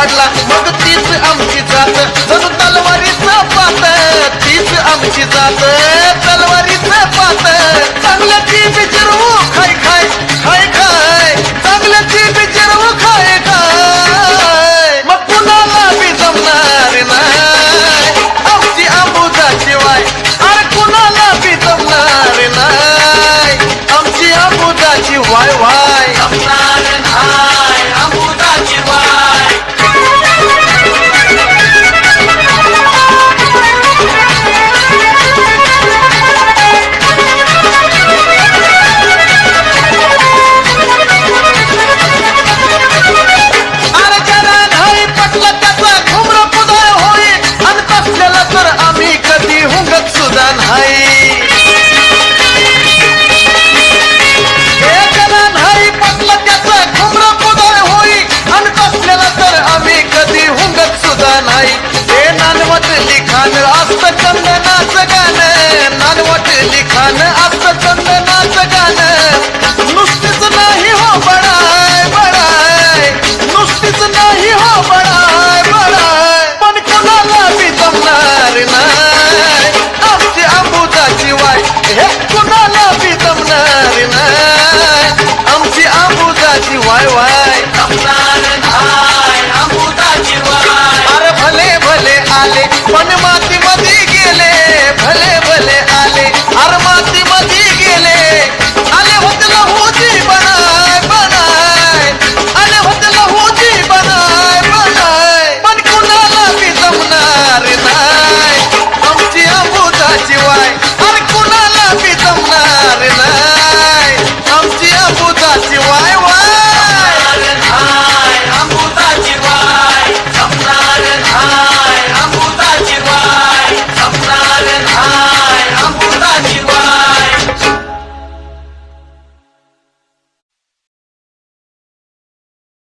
काढला मग तीच आमची जात जणू तलवारीचं पात तीच आमची जात तलवारीचं पात चांगल्याची बिचरवू खाय खाय खाय खाय चांगल्याची बिचरवू खाय खाय मग कुणाला बी जमणार नाही आमची अंबुजाची वाय अरे कुणाला बी जमणार नाही आमची अंबुजाची वाय वाय जमणार नाही अंबुजाची वाय अरे ज्याला नाही पटलं त्याचा घुमरा पुदाय होई आणि तसल्याला तर आम्ही कधी हुंगत सुद्धा नाही ज्याला नाही पटलं त्याचा घुमरा पुदाय होई आणि तसल्याला तर आम्ही कधी हुंगत सुद्धा नाही हे नानवट लिखाण असतं चंदनाचं गाणं नानवट लिखाण असतं चंदनाचं गाणं नुसतीच नाही हो बडाय बडाय नुसतीच नाही हो बडाय बडाय पण कुणाला बी जमणार नाही आमची अंबुजाची वाय हे कुणाला बी जमणार नाही आमची अंबुजाची वाय वाय